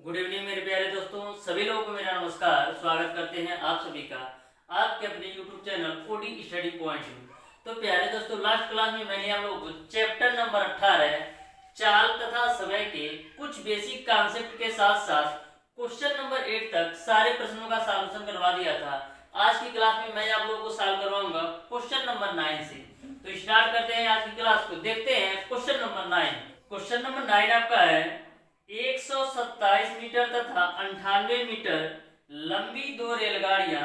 Good evening मेरे प्यारे दोस्तों, सभी लोगों को मेरा नमस्कार। स्वागत करते हैं आप सभी का आपके अपने YouTube channel OD study point में। तो प्यारे दोस्तों, लास्ट क्लास में मैंने आप लोगों को चैप्टर नंबर 18 चाल तथा समय के कुछ बेसिक कॉन्सेप्ट के साथ साथ क्वेश्चन नंबर 8 तक सारे प्रश्नों का सॉल्यूशन करवा दिया था। आज की क्लास में मैं आप लोगों को सॉल्व करवाऊंगा क्वेश्चन नंबर 9 से। तो स्टार्ट करते हैं आज की क्लास को। देखते हैं क्वेश्चन नंबर 9। क्वेश्चन नंबर 9 आपका है 127 मीटर तथा 98 मीटर लंबी दो रेलगाड़ियां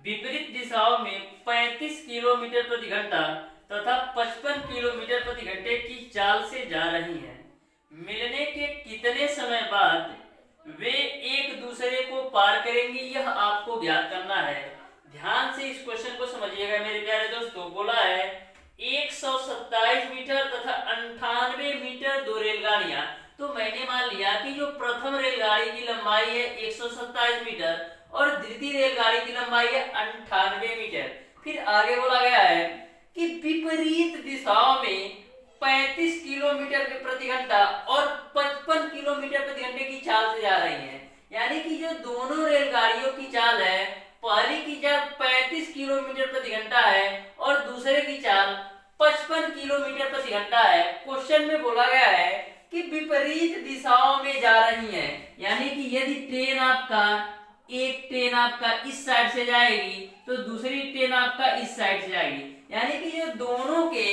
विपरीत दिशाओं में 35 किलोमीटर प्रति घंटा तथा 55 किलोमीटर प्रति घंटे की चाल से जा रही हैं। मिलने के कितने समय बाद वे एक दूसरे को पार करेंगी, यह आपको ज्ञात करना है। ध्यान से इस क्वेश्चन को समझिएगा मेरे प्यारे दोस्तों। बोला है 127 मीटर तथा 98 मीटर दो रेलगाड़ियां। तो मैंने मान लिया कि जो प्रथम रेलगाड़ी की लंबाई है 127 मीटर और द्वितीय रेलगाड़ी की लंबाई है 98 मीटर। फिर आगे बोला गया है कि विपरीत दिशाओं में 35 किलोमीटर प्रति घंटा और 55 किलोमीटर प्रति घंटे की चाल से जा रही हैं। यानी कि जो दोनों रेलगाड़ियों की चाल है, पहली की चाल 35 किलोमीटर प्रति घंटा है और दूसरे की चाल 55 किलोमीटर प्रति घंटा है। क्वेश्चन में बोला गया है कि विपरीत दिशाओं में जा रही है। यानी कि यदि एक ट्रेन आपका इस साइड से जाएगी तो दूसरी ट्रेन आपका इस साइड से जाएगी। यानी कि जो दोनों के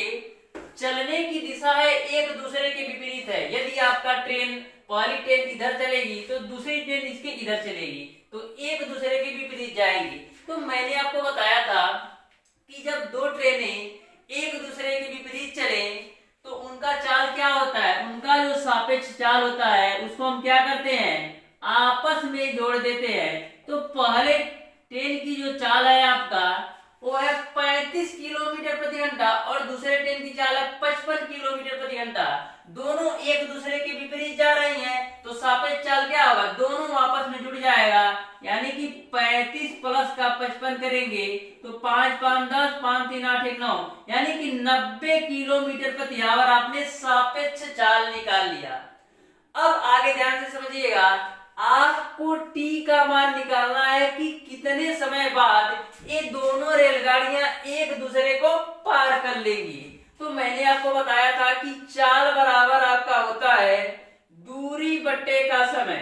चलने की दिशा है एक दूसरे के विपरीत है। यदि आपका पहली ट्रेन इधर चलेगी तो दूसरी ट्रेन इसके इधर चलेगी, तो एक दूसरे के विपरीत जाएगी। तो मैंने आपको बताया था कि जब दो ट्रेनें एक दूसरे के विपरीत चले तो उनका चाल क्या होता है, उनका जो सापेक्ष चाल होता है उसको हम क्या करते हैं, आपस में जोड़ देते हैं। तो पहले ट्रेन की जो चाल है आपका वो है 35 किलोमीटर प्रति घंटा और दूसरे ट्रेन की चाल है 55 किलोमीटर प्रति घंटा। दोनों एक दूसरे के विपरीत जा रही हैं, तो सापेक्ष चाल क्या होगा, दोनों आपस में जुड़ जाएगा। यानी कि 35 प्लस का 55 करेंगे तो 5 5 10 5 3 8 1 9, यानी कि 90 किलोमीटर प्रति आवर आपने सापेक्ष चाल निकाल लिया। अब आगे ध्यान से समझिएगा, आपको टी का मान निकालना है कि कितने समय बाद ये दोनों रेलगाड़ियां एक दूसरे को पार कर लेंगी। तो मैंने आपको बताया था कि चाल बराबर आपका होता है दूरी बट्टे का समय।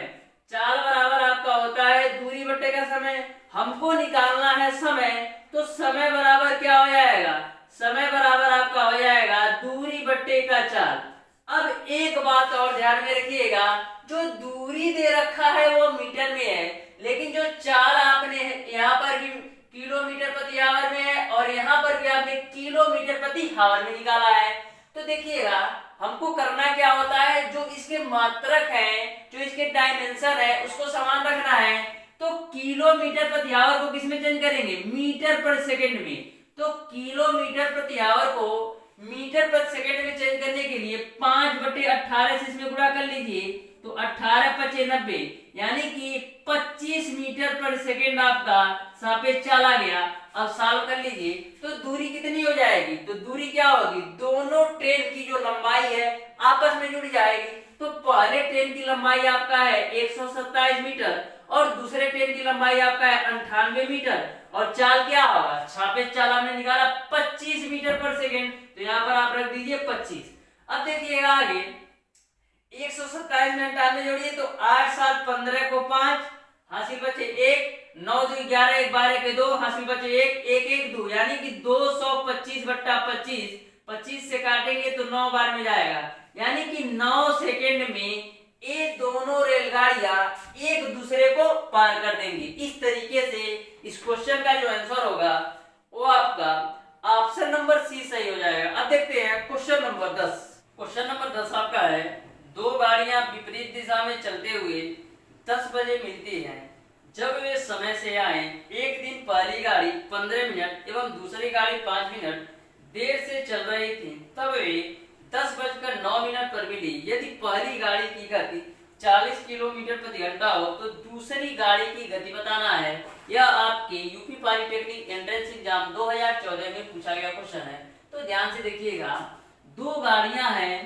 चाल बराबर आपका होता है दूरी बट्टे का समय। हमको निकालना है समय, तो समय बराबर क्या हो जाएगा, समय बराबर आपका हो जाएगा दूरी बट्टे का चाल। अब एक बात और ध्यान में रखिएगा, जो दूरी दे रखा है वो मीटर में है, लेकिन जो चाल आपने यहाँ पर भी किलोमीटर प्रति आवर में है और यहाँ पर भी आपने किलोमीटर प्रति आवर में निकाला है। तो देखिएगा, हमको करना क्या होता है, जो इसके मात्रक हैं, जो इसके डायमेंशन है उसको समान रखना है। तो किलोमीटर प्रति आवर को किसमें चेंज करेंगे, मीटर पर सेकेंड में। तो किलोमीटर प्रति आवर को मीटर पर सेकेंड में चेंज करने के लिए 5/18 से इसमें गुणा कर लीजिए, तो 18 × 90, यानी कि 25 मीटर पर सेकेंड आपका सापेक्ष चाल आ गया। अब सॉल्व कर लीजिए, तो दूरी कितनी हो जाएगी, तो दूरी क्या होगी, दोनों ट्रेन की जो लंबाई है आपस में जुड़ जाएगी। तो पहले ट्रेन की लंबाई आपका है 127 मीटर और दूसरे ट्रेन की लंबाई आपका है 98 मीटर और चाल क्या होगा, सापेक्ष चाल हमने निकाला 25 मीटर पर सेकेंड, तो यहाँ पर आप रख दीजिए 25। अब देखिएगा आगे, 127 में 98 जोड़िए तो 8 7 15 को 5 हासिल बचे 1, 9 2 11 1 12 के 2 हासिल बचे 1 1 1 2, यानी कि 225/25। 25 से काटेंगे तो 9 बार में जाएगा, यानी कि 9 सेकेंड में ये दोनों रेलगाड़ियां एक दूसरे को पार कर देंगी। इस तरीके से इस क्वेश्चन का जो आंसर होगा वो आपका ऑप्शन नंबर सी सही हो जाएगा। अब देखते हैं क्वेश्चन नंबर 10। क्वेश्चन नंबर 10 आपका है, दो गाड़ियां विपरीत दिशा में चलते हुए 10 बजे मिलती हैं। जब वे समय से आए, एक दिन पहली गाड़ी 15 मिनट एवं दूसरी गाड़ी 5 मिनट देर से चल रही थी, तब वे 10:09 पर मिली। यदि पहली गाड़ी की गति 40 किलोमीटर प्रति घंटा हो तो दूसरी गाड़ी की गति बताना है। यह आपके यूपी पॉलिटेक्निक एंट्रेंस एग्जाम 2014 में पूछा गया क्वेश्चन है। तो ध्यान से देखिएगा, दो गाड़ियां हैं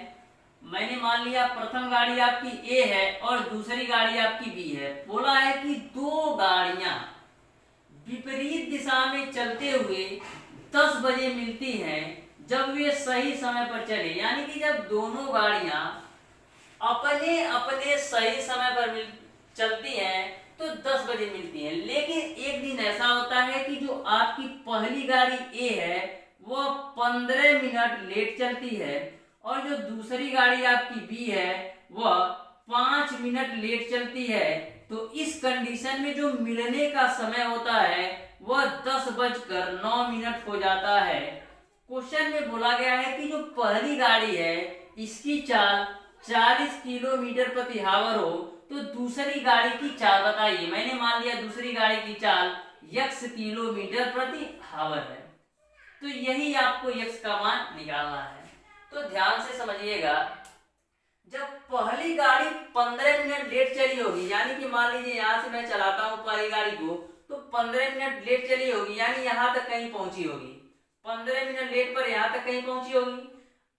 मैंने मान लिया प्रथम गाड़ी आपकी ए है और दूसरी गाड़ी आपकी बी है। बोला है कि दो गाड़ियां विपरीत दिशा में चलते हुए 10 बजे मिलती हैं जब वे सही समय पर चले। यानी कि जब दोनों गाड़ियां अपने अपने सही समय पर चलती हैं तो 10 बजे मिलती हैं। लेकिन एक दिन ऐसा होता है कि जो आपकी पहली गाड़ी ए है वह 15 मिनट लेट चलती है और जो दूसरी गाड़ी आपकी बी है वह 5 मिनट लेट चलती है। तो इस कंडीशन में जो मिलने का समय होता है वह 10:09 हो जाता है। क्वेश्चन में बोला गया है कि जो पहली गाड़ी है इसकी चाल 40 किलोमीटर प्रति आवर हो तो दूसरी गाड़ी की चाल बताइए। मैंने मान लिया दूसरी गाड़ी की चाल x किलोमीटर प्रति आवर है, तो यही आपको x का मान निकालना है। तो ध्यान से समझिएगा, जब पहली गाड़ी 15 मिनट लेट चली होगी, यानी कि मान लीजिए यहाँ से मैं चलाता हूँ पहली गाड़ी को तो 15 मिनट लेट चली होगी, यानी यहाँ तक कहीं पहुंची होगी। 15 मिनट लेट पर यहाँ तक कहीं पहुंची होगी।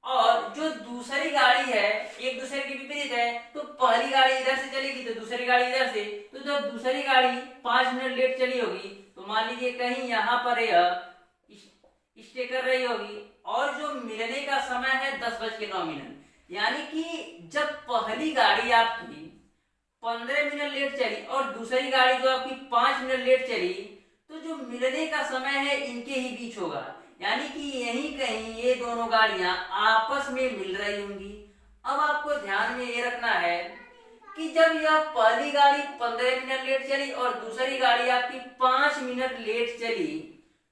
और जो दूसरी गाड़ी है एक दूसरे के विपरीत है, तो पहली गाड़ी इधर से चलेगी तो दूसरी गाड़ी इधर से। तो जब दूसरी गाड़ी 5 मिनट लेट चली होगी तो मान लीजिए कहीं यहाँ पर यह स्टे कर रही होगी और जो मिलने का समय है 10:09। यानी कि जब पहली गाड़ी आपकी 15 मिनट लेट चली और दूसरी गाड़ी जो आपकी 5 मिनट लेट चली, तो जो मिलने का समय है इनके ही बीच होगा। यानी कि यहीं कहीं ये दोनों गाड़ियां आपस में मिल रही होंगी। अब आपको ध्यान में ये रखना है कि जब यह पहली गाड़ी 15 मिनट लेट चली और दूसरी गाड़ी आपकी 5 मिनट लेट चली,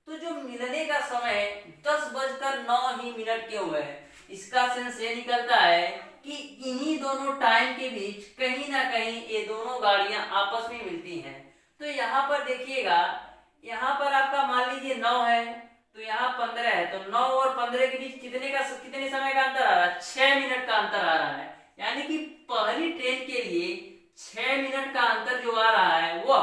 तो जो मिलने का समय 10:09 क्यों है? इसका सेंस ये निकलता है कि इन्हीं दोनों टाइम के बीच कहीं ना कहीं ये दोनों गाड़ियां आपस में मिलती हैं। तो यहाँ पर देखिएगा, यहाँ पर आपका मान लीजिए 9 है तो यहाँ 15 है, तो 9 और 15 के बीच कितने समय का अंतर आ रहा है? 6 मिनट का अंतर आ रहा है। यानी कि पहली ट्रेन के लिए 6 मिनट का अंतर जो आ रहा है वह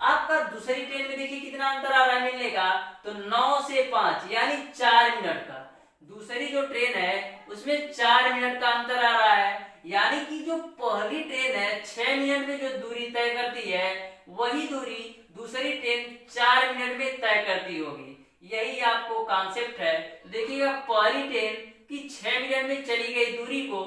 आपका दूसरी ट्रेन में देखिए कितना अंतर आ रहा है मिलने का, तो 9 से 5 यानी 4 मिनट का। दूसरी जो ट्रेन है उसमें 4 मिनट का अंतर आ रहा है। यानी कि जो पहली ट्रेन है 6 मिनट में जो दूरी तय करती है वही दूरी दूसरी ट्रेन 4 मिनट में तय करती होगी। यही आपको कॉन्सेप्ट है। देखिएगा, पहली ट्रेन की 6 मिनट में चली गई दूरी को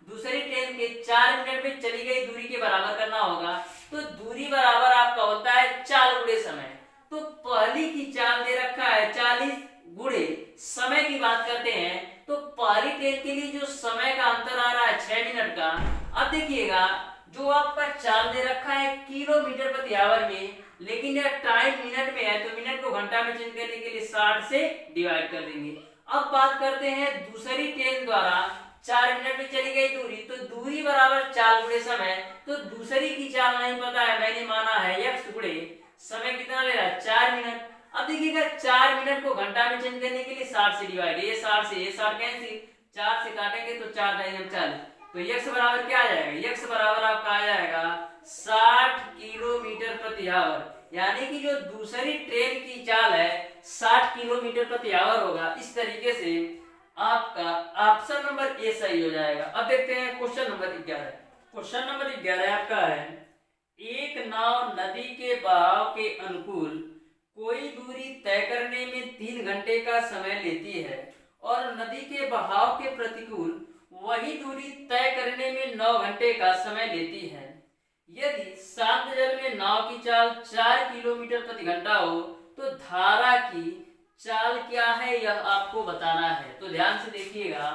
दूसरी ट्रेन के 4 मिनट में चली गई दूरी के बराबर करना होगा। तो दूरी बराबर आपका होता है 4 गुणे समय। तो पहली की चाल दे रखा है 40 गुणे समय की बात करते हैं, तो पहली ट्रेन के लिए जो समय का अंतर आ रहा है 6 मिनट का। अब देखिएगा, जो आपका चाल दे रखा है किलोमीटर प्रति आवर में, लेकिन यह टाइम मिनट में है तो मिनट को घंटा में चेंज करने के लिए 60 से डिवाइड कर देंगे। अब बात करते हैं दूसरी ट्रेन द्वारा 4 मिनट में चली गई दूरी, तो दूरी बराबर 4 गुणे समय। तो दूसरी की चाल नहीं पता है, मैंने माना है x गुणे समय कितना ले रहा है 4 मिनट। अब देखिएगा 4 मिनट को घंटा में चेंज करने के लिए 60 से डिवाइड, ये 60 से ये 60 कैंसिल, 4 से काटेंगे तो 4 दाई 40। तो x बराबर क्या आ जाएगा? x बराबर आपका आ जाएगा 60 किलोमीटर प्रति आवर। यानी कि जो दूसरी ट्रेन की चाल है 60 किलोमीटर प्रति आवर होगा। इस तरीके से आपका ऑप्शन नंबर ए सही हो जाएगा। अब देखते हैं क्वेश्चन नंबर 11। क्वेश्चन नंबर 11 आपका है, एक नाव नदी के बहाव के अनुकूल कोई दूरी तय करने में 3 घंटे का समय लेती है और नदी के बहाव के प्रतिकूल वही दूरी तय करने में 9 घंटे का समय लेती है। यदि शांत जल में नाव की चाल 4 किलोमीटर प्रति घंटा हो तो धारा की चाल क्या है यह आपको बताना है। तो ध्यान से देखिएगा,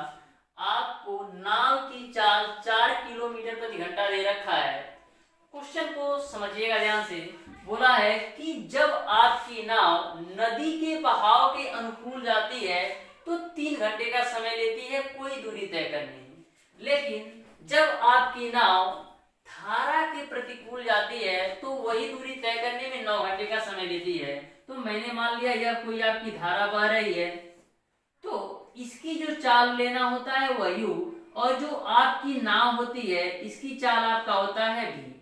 आपको नाव की चाल 4 किलोमीटर प्रति घंटा दे रखा है। क्वेश्चन को समझिएगा ध्यान से। बोला है कि जब आपकी नाव नदी के बहाव के अनुकूल जाती है तो 3 घंटे का समय लेती है कोई दूरी तय करने में, लेकिन जब आपकी नाव धारा के प्रतिकूल जाती है तो वही दूरी तय करने में 9 घंटे का समय लेती है। तो मैंने मान लिया यह कोई आपकी धारा बह रही है, तो इसकी जो चाल लेना होता है वह u, और जो आपकी नाव होती है इसकी चाल आपका होता है v।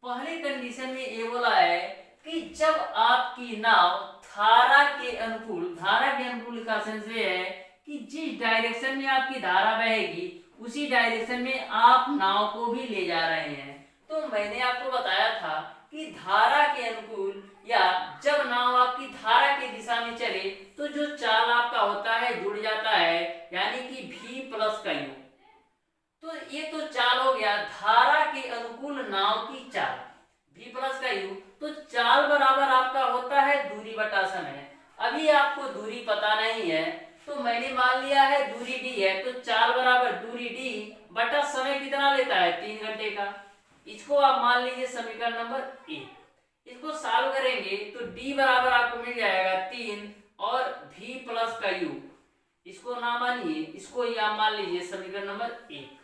पहले कंडीशन में ये बोला है कि जब आपकी नाव धारा के अनुकूल का सेंस ये है कि जिस डायरेक्शन में आपकी धारा बहेगी उसी डायरेक्शन में आप नाव को भी ले जा रहे हैं। तो मैंने आपको बताया था कि धारा के अनुकूल या जब नाव आपकी धारा की दिशा में चले तो जो चाल आपका होता है जुड़ जाता है, यानी कि v प्लस का u। तो ये तो चाल हो गया धारा के अनुकूल नाव की चाल, v प्लस का u। तो चाल बराबर आपका होता है दूरी बटा समय। अभी आपको दूरी पता नहीं है तो मैंने मान लिया है दूरी d है, तो चाल बराबर दूरी d बटा समय कितना लेता है 3 घंटे का। इसको आप मान लीजिए समीकरण नंबर 1। इसको सॉल्व करेंगे तो d बराबर आपको मिल जाएगा 3 और v प्लस का u। इसको ना मानिए, इसको ही आप मान लीजिए समीकरण नंबर 1।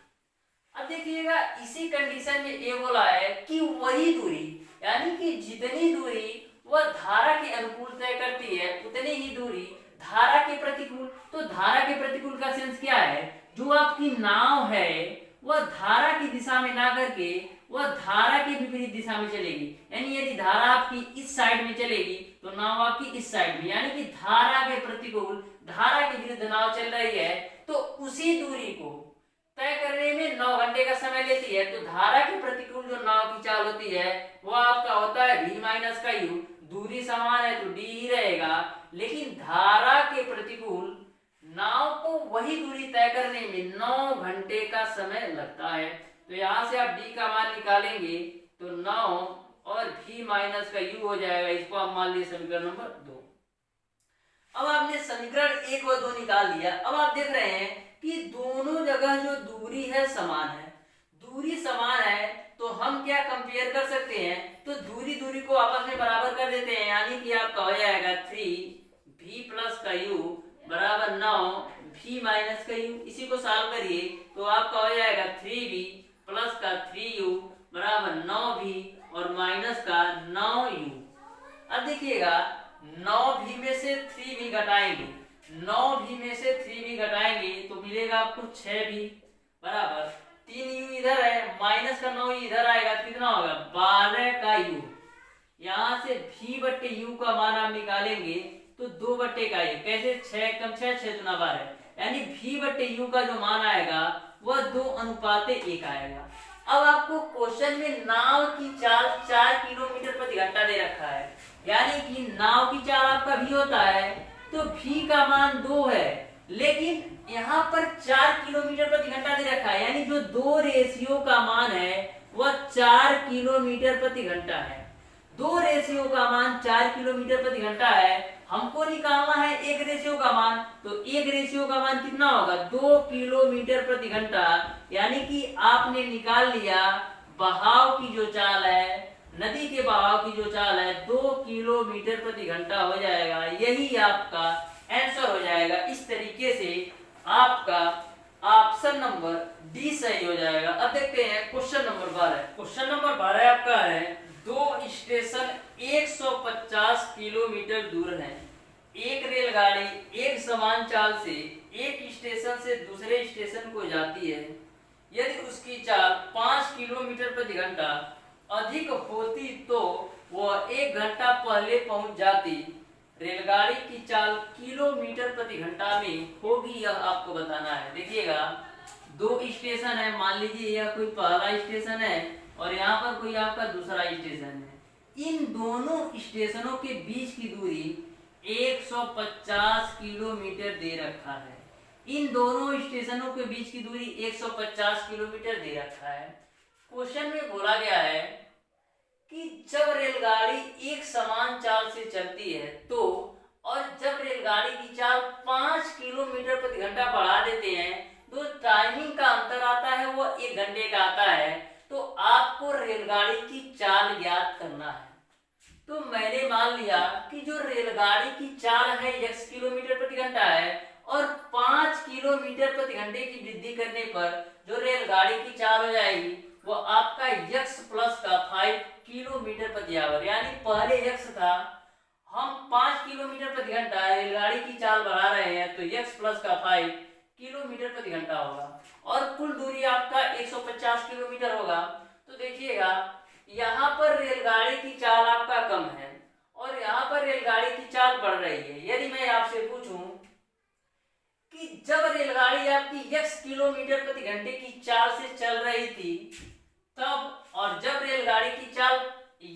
अब देखिएगा इसी कंडीशन में ये बोला है कि वही दूरी, यानी कि जितनी दूरी वह धारा के अनुकूल तय करती है उतनी ही दूरी धारा के प्रतिकूल। तो धारा के प्रतिकूल का सेंस क्या है, जो आपकी नाव है वह धारा की दिशा में ना करके वह धारा के विपरीत दिशा में चलेगी। यानी यदि धारा आपकी इस साइड में चलेगी तो नाव आपकी इस साइड में, यानी कि धारा के प्रतिकूल धारा के विरुद्ध नाव चल रही है तो उसी दूरी को तय करने में 9 घंटे का समय लेती है। तो धारा के प्रतिकूल जो नाव की चाल होती है वह आपका होता है v माइनस का u। दूरी समान है तो d ही रहेगा, लेकिन धारा के प्रतिकूल नाव को वही दूरी तय करने में 9 घंटे का समय लगता है। तो यहाँ से आप d का मान निकालेंगे तो 9 और v माइनस का u हो जाएगा। इसको आप मान लीजिए समीकरण नंबर 2। अब आपने समीकरण 1 और 2 निकाल लिया। अब आप देख रहे हैं कि दोनों जगह जो दूरी है समान है। दूरी समान है तो हम क्या कंपेयर कर सकते हैं, तो दूरी दूरी को आपस में बराबर कर देते हैं, यानी कि आपका हो जाएगा 3v प्लस का u बराबर 9v माइनस का u। इसी को सॉल्व करिए तो आपका हो जाएगा 3v प्लस का 3u बराबर 9v और माइनस का 9u। अब देखिएगा 9v में से 3v घटाएंगे, 9v में से 3v घटाएंगे तो मिलेगा आपको 6v बराबर 3u इधर है, माइनस का 9 इधर आएगा, कितना होगा 12 का u। यहाँ से v बट्टे u का मान आप निकालेंगे तो 2 बट्टे का u, कैसे 6 कम 6 6 गुना 12, यानी v बट्टे u का जो मान आएगा वह 2:1 आएगा। अब आपको क्वेश्चन में नाव की चाल 4 किलोमीटर प्रति घंटा दे रखा है, यानी कि नाव की चाल आपका v होता है तो v का मान 2 है, लेकिन यहाँ पर 4 किलोमीटर प्रति घंटा दे रखा है, यानी जो 2 रेशियो का मान है वह 4 किलोमीटर प्रति घंटा है। 2 रेशियो का मान 4 किलोमीटर प्रति घंटा है, हमको निकालना है 1 रेशियो का मान। तो 1 रेशियो का मान कितना होगा 2 किलोमीटर प्रति घंटा, यानी कि आपने निकाल लिया बहाव की जो चाल है, नदी के बहाव की जो चाल है 2 किलोमीटर प्रति घंटा हो जाएगा। यही आपका आंसर हो जाएगा। इस तरीके से आपका ऑप्शन नंबर डी सही हो जाएगा। अब देखते हैं क्वेश्चन नंबर 12। क्वेश्चन नंबर 12 आपका है 2 स्टेशन 150 किलोमीटर दूर है। एक रेलगाड़ी एक समान चाल से एक स्टेशन से दूसरे स्टेशन को जाती है। यदि उसकी चाल 5 किलोमीटर प्रति घंटा अधिक होती तो वह 1 घंटा पहले पहुंच जाती। रेलगाड़ी की चाल किलोमीटर प्रति घंटा में होगी, यह आपको बताना है। देखिएगा 2 स्टेशन है, मान लीजिए यह कोई पहला स्टेशन है और यहाँ पर कोई आपका दूसरा स्टेशन है। इन दोनों स्टेशनों के बीच की दूरी 150 किलोमीटर दे रखा है। इन दोनों स्टेशनों के बीच की दूरी 150 किलोमीटर दे रखा है। क्वेश्चन में बोला गया है कि जब रेलगाड़ी एक समान चाल से चलती है तो, और जब रेलगाड़ी की चाल 5 किलोमीटर प्रति घंटा बढ़ा देते हैं तो टाइमिंग का अंतर आता है वो 1 घंटे का आता है। तो आपको रेलगाड़ी की चाल ज्ञात करना है। तो मैंने मान लिया कि जो रेलगाड़ी की चाल है x किलोमीटर प्रति घंटा है और 5 किलोमीटर प्रति घंटे की वृद्धि करने पर जो रेलगाड़ी की चाल हो जाएगी वो आपका x प्लस का 5 किलोमीटर प्रति आवर, यानी पहले x था, हम 5 किलोमीटर प्रति घंटा रेलगाड़ी की चाल बढ़ा रहे हैं तो x प्लस का 5 किलोमीटर प्रति घंटा होगा और कुल दूरी आपका 150 किलोमीटर होगा। तो देखिएगा यहाँ पर रेलगाड़ी की चाल आपका कम है और यहाँ पर रेलगाड़ी की चाल बढ़ रही है। यदि मैं आपसे पूछूं कि जब रेलगाड़ी आपकी x किलोमीटर प्रति घंटे की चाल से चल रही थी तब, और जब रेलगाड़ी की चाल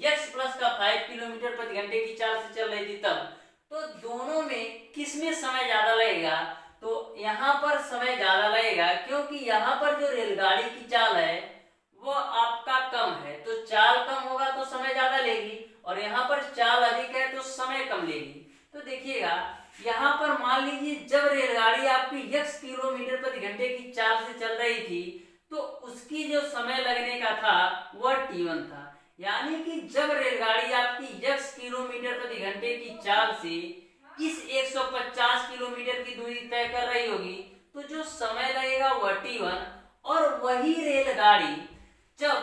x प्लस का 5 किलोमीटर प्रति घंटे की चाल से चल रही थी तब, तो दोनों में किसमें समय ज्यादा लगेगा? तो यहाँ पर समय ज्यादा लगेगा क्योंकि यहाँ पर जो रेलगाड़ी की चाल है वो आपका कम है, तो चाल कम होगा तो समय ज्यादा लेगी, और यहाँ पर चाल अधिक है तो समय कम लेगी। तो देखिएगा यहाँ पर मान लीजिए जब रेलगाड़ी आपकी x किलोमीटर प्रति घंटे की चाल से चल रही थी तो उसकी जो समय लगने का था वह t1 था, यानी कि जब रेलगाड़ी आपकी x किलोमीटर प्रति घंटे की चाल से इस 150 किलोमीटर की दूरी तय कर रही होगी तो जो समय लगेगा वह t1, और वही रेलगाड़ी जब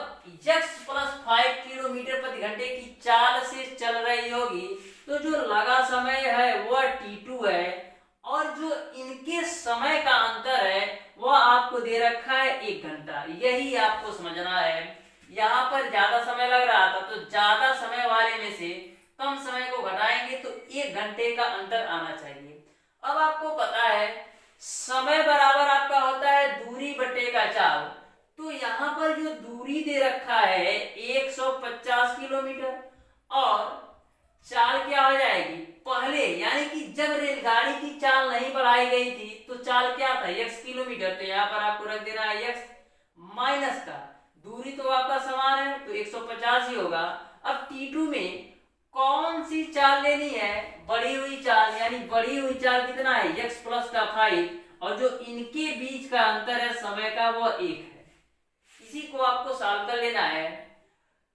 x प्लस 5 किलोमीटर प्रति घंटे की चाल से चल रही होगी तो जो लगा समय है वह t2 है, और जो इनके समय का अंतर है वह आपको दे रखा है 1 घंटा। यही आपको समझना है। यहाँ पर ज्यादा समय लग रहा था तो ज्यादा समय वाले में से कम समय को घटाएंगे तो 1 घंटे का अंतर आना चाहिए। अब आपको पता है समय बराबर आपका होता है दूरी बटे का चाल, तो यहाँ पर जो दूरी दे रखा है 150 किलोमीटर, और चाल क्या हो जाएगी पहले, यानी कि जब रेलगाड़ी की चाल नहीं बढ़ाई गई थी तो चाल क्या था x किलोमीटर, तो यहाँ पर आपको रख देना है x माइनस का दूरी तो आपका समान है तो 150 ही होगा। अब t2 में कौन सी चाल लेनी है? बढ़ी हुई चाल, यानी बढ़ी हुई चाल कितना है x प्लस का 5, और जो इनके बीच का अंतर है समय का वो 1 है। इसी को आपको सॉल्व कर लेना है।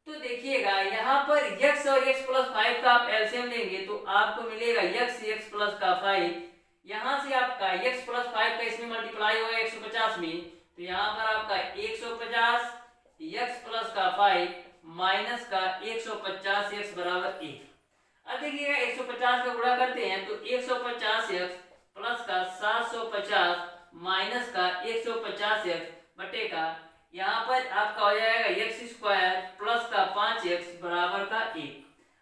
तो देखिएगा यहाँ पर x और x प्लस 5 का आप एलसीएम लेंगे तो आपको मिलेगा x प्लस का 5, यहाँ से आपका x प्लस 5 का इसमें मल्टीप्लाई होगा 150 में, तो यहाँ पर आपका 150 x प्लस का 5 माइनस का 150 x बराबर 1। अब देखिएगा 150 का गुणा करते हैं तो 150 x प्लस का 750 माइनस का 150 x बटे का, यहाँ पर आपका हो जाएगा एक्स स्क्वायर प्लस का 5x बराबर का 1।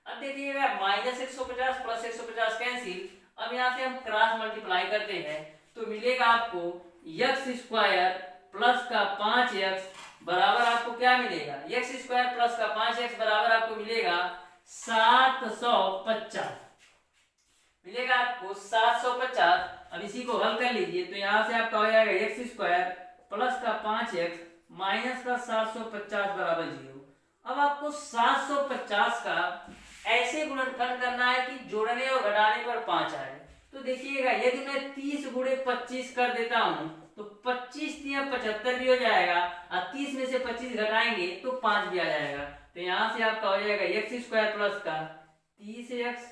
अब देखिएगा माइनस 150 प्लस 150 कैंसिल, अब यहाँ से हम क्रॉस मल्टीप्लाई करते हैं तो मिलेगा आपको एक्स स्क्वायर प्लस का 5x बराबर आपको क्या मिलेगा, एक्स स्क्वायर प्लस का 5x बराबर आपको मिलेगा 750, मिलेगा आपको 750। अब इसी को हल कर लीजिए तो यहाँ से आपका हो जाएगा एक्स स्क्वायर प्लस का 5x माइनस का 750 बराबर 0। अब आपको 750 का ऐसे गुणनखंड करना है कि जोड़ने और घटाने पर 5 आए। तो देखिएगा यदि मैं 30 गुणे 25 कर देता हूं तो 25 या 75 भी हो जाएगा, और 30 में से 25 घटाएंगे तो 5 भी आ जाएगा। तो यहाँ से आपका हो जाएगा एक्स स्क्वायर प्लस का 30x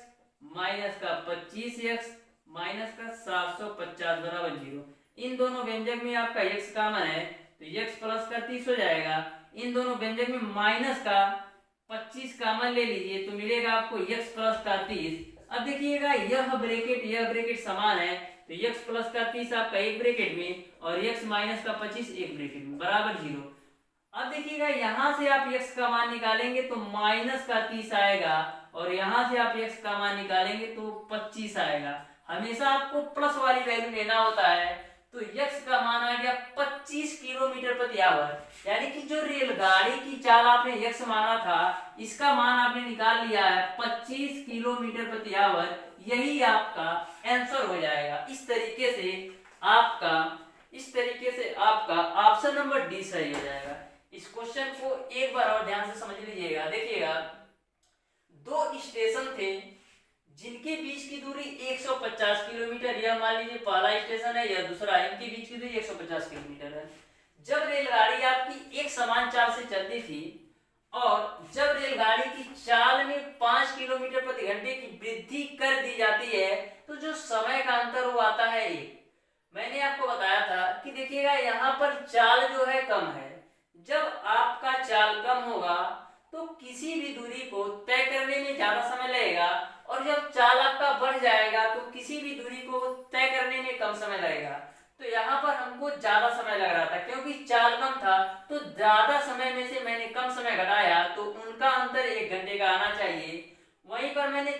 माइनस का 25x माइनस का 750 बराबर 0। इन दोनों व्यंजक में आपका x कॉमन है तो x प्लस का 30 हो जाएगा, इन दोनों व्यंजक में माइनस का 25 कॉमन ले लीजिए तो मिलेगा आपको x प्लस का 30। अब देखिएगा यह ब्रैकेट समान है तो x प्लस का 30 आपका एक ब्रैकेट में और x माइनस का 25 एक ब्रैकेट में बराबर 0। अब देखिएगा यहाँ से आप x का मान निकालेंगे तो माइनस का 30 आएगा, और यहाँ से आप x का मान निकालेंगे तो 25 आएगा। हमेशा आपको प्लस वाली वैल्यू लेना होता है, तो x का मान आ गया 25 किलोमीटर प्रति आवर, यानी कि जो रेलगाड़ी की चाल आपने x माना था इसका मान आपने निकाल लिया है 25 किलोमीटर प्रति आवर। यही आपका आंसर हो जाएगा। इस तरीके से आपका ऑप्शन नंबर डी सही हो जाएगा। इस क्वेश्चन को एक बार और ध्यान से समझ लीजिएगा। देखिएगा दो स्टेशन थे जिनके बीच की दूरी 150 किलोमीटर, यह मान लीजिए पहला स्टेशन है, यह दूसरा, इनके बीच की दूरी 150 किलोमीटर है। जब रेलगाड़ी आपकी एक समान चाल से चलती थी और जब रेलगाड़ी की चाल में 5 किलोमीटर प्रति घंटे की वृद्धि कर दी जाती है तो जो समय का अंतर वो आता है 1। मैंने आपको बताया था कि देखिएगा यहाँ पर चाल जो है कम है, जब आपका चाल कम होगा तो किसी भी दूरी को तय करने में ज्यादा समय लगेगा, और जब चाल आपका बढ़ जाएगा तो किसी भी दूरी को तय करने में कम समय लगेगा। तो यहाँ पर हमको ज्यादा समय लग रहा था क्योंकि चाल कम था, तो ज्यादा समय में से मैंने कम समय घटाया तो उनका अंतर 1 घंटे का आना चाहिए। वहीं पर मैंने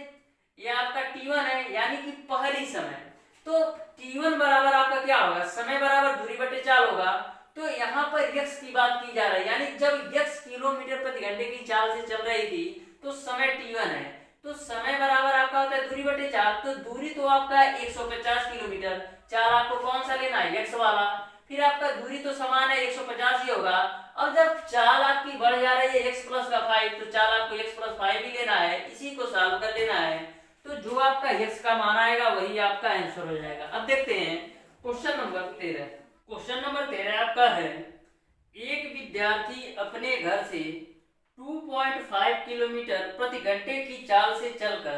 ये आपका T1 है यानी कि पहली समय, तो t1 बराबर आपका क्या होगा, समय बराबर दूरी बटे चाल होगा। तो यहाँ पर x की बात की जा रही है, यानी जब x किलोमीटर प्रति घंटे की चाल से चल रही थी तो समय t1 है। तो समय बराबर आपका होता है दूरी बटे चाल। तो दूरी तो आपका 150 किलोमीटर, चाल आपको कौन सा लेना है, x वाला। फिर आपका दूरी तो समान है 150 ही होगा। अब जब चाल आपकी बढ़ जा रही है x प्लस का 5, तो चाल आपको x प्लस 5 ही लेना है, इसी को सॉल्व कर लेना है। तो जो आपका x का मान आएगा वही आपका आंसर हो जाएगा। अब देखते हैं क्वेश्चन नंबर 13। क्वेश्चन नंबर 13 आपका है, एक विद्यार्थी अपने घर से 2.5 किलोमीटर प्रति घंटे की चाल से चलकर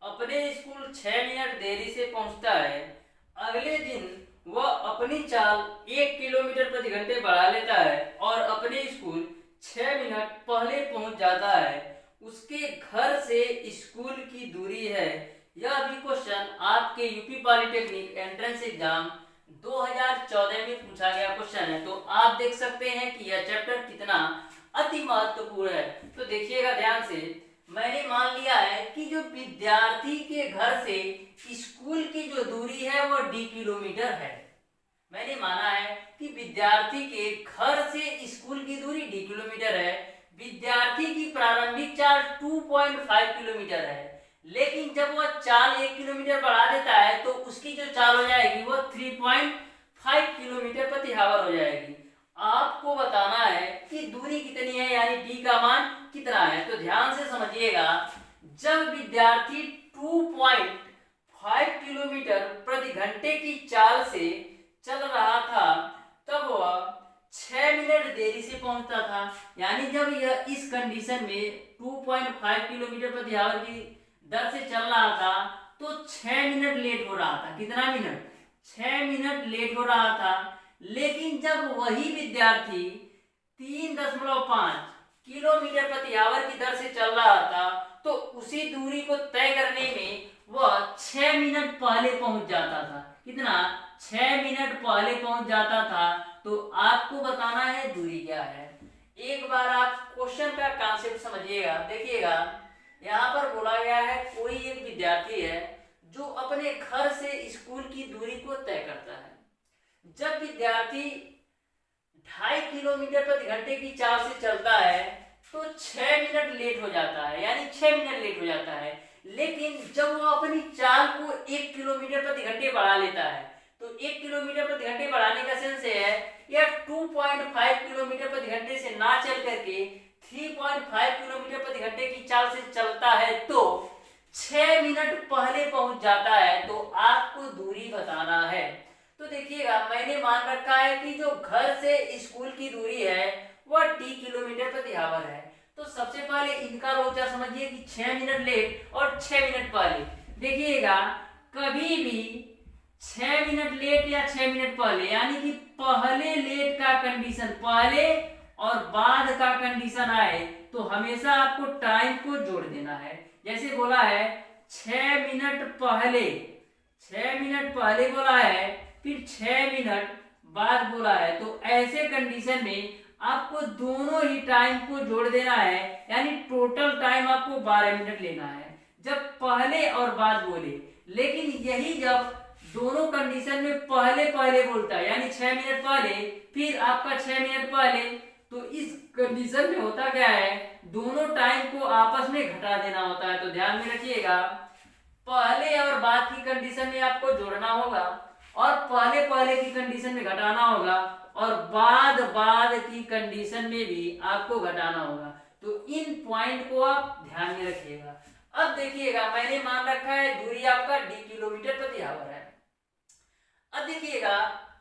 अपने स्कूल 6 मिनट देरी से पहुंचता है। अगले दिन वह अपनी चाल 1 किलोमीटर प्रति घंटे बढ़ा लेता है और अपने स्कूल 6 मिनट पहले पहुंच जाता है। उसके घर से स्कूल की दूरी है। यह भी क्वेश्चन आपके यूपी पॉलिटेक्निक एंट्रेंस एग्जाम 2014 में पूछा गया क्वेश्चन है। तो आप देख सकते हैं कि यह चैप्टर कितना अति महत्वपूर्ण है। तो देखिएगा ध्यान से, मैंने मान लिया है कि जो विद्यार्थी के घर से स्कूल की जो दूरी है वो d किलोमीटर है। मैंने माना है कि विद्यार्थी के घर से स्कूल की दूरी d किलोमीटर है। विद्यार्थी की प्रारंभिक चाल 2.5 किलोमीटर है, लेकिन जब वह चाल 1 किलोमीटर बढ़ा देता है तो उसकी जो चाल हो जाएगी वो 3.5 किलोमीटर प्रति आवर हो जाएगी। आपको बताना है कि दूरी कितनी है, यानी d का मान कितना है। तो ध्यान से समझिएगा, जब विद्यार्थी 2.5 किलोमीटर प्रति घंटे की चाल से चल रहा था तब वह 6 मिनट देरी से पहुंचता था। यानी जब यह इस कंडीशन में 2.5 किलोमीटर प्रति आवर की दर से चल रहा था तो 6 मिनट लेट हो रहा था। कितना मिनट, 6 मिनट लेट हो रहा था। लेकिन जब वही विद्यार्थी 3.5 किलोमीटर प्रति आवर की दर से चल रहा था तो उसी दूरी को तय करने में वह 6 मिनट पहले पहुंच जाता था। कितना, 6 मिनट पहले पहुंच जाता था। तो आपको बताना है दूरी क्या है। एक बार आप क्वेश्चन का कॉन्सेप्ट समझिएगा। देखिएगा, यहाँ पर बोला गया है कोई एक विद्यार्थी है जो अपने घर से स्कूल की दूरी को तय करता है। जब विद्यार्थी 2.5 किलोमीटर प्रति घंटे की चाल से चलता है तो 6 मिनट लेट हो जाता है, यानी 6 मिनट लेट हो जाता है। लेकिन जब वो अपनी चाल को 1 किलोमीटर प्रति घंटे बढ़ा लेता है तो 1 किलोमीटर प्रति घंटे बढ़ाने का सेंस है या 2.5 किलोमीटर प्रति घंटे से ना चल करके 3.5 किलोमीटर प्रति घंटे की चाल से चलता है तो 6 मिनट पहले पहुंच जाता है। तो आपको दूरी बताना है। तो देखिएगा, मैंने मान रखा है कि जो घर से स्कूल की दूरी है वह d किलोमीटर प्रति आवर है। तो सबसे पहले इनका लोचा समझिए कि 6 मिनट लेट और 6 मिनट पहले। देखिएगा, कभी भी 6 मिनट लेट या 6 मिनट पहले, यानी कि पहले लेट का कंडीशन, पहले और बाद का कंडीशन आए तो हमेशा आपको टाइम को जोड़ देना है। जैसे बोला है 6 मिनट पहले, 6 मिनट पहले बोला है, फिर 6 मिनट बाद बोला है। तो ऐसे कंडीशन में आपको दोनों ही टाइम को जोड़ देना है, यानी टोटल टाइम आपको 12 मिनट लेना है जब पहले और बाद बोले। लेकिन यही जब दोनों कंडीशन में पहले पहले बोलता है, यानी 6 मिनट पहले फिर आपका 6 मिनट पहले, तो इस कंडीशन में होता क्या है, दोनों टाइम को आपस में घटा देना होता है। तो ध्यान में रखिएगा, पहले और बाद की कंडीशन में आपको जोड़ना होगा और पहले पहले की कंडीशन में घटाना होगा और बाद बाद की कंडीशन में भी आपको घटाना होगा। तो इन पॉइंट को आप ध्यान में रखिएगा। अब देखिएगा, मैंने मान रखा है दूरी आपका d किलोमीटर प्रति आवर है। अब देखिएगा,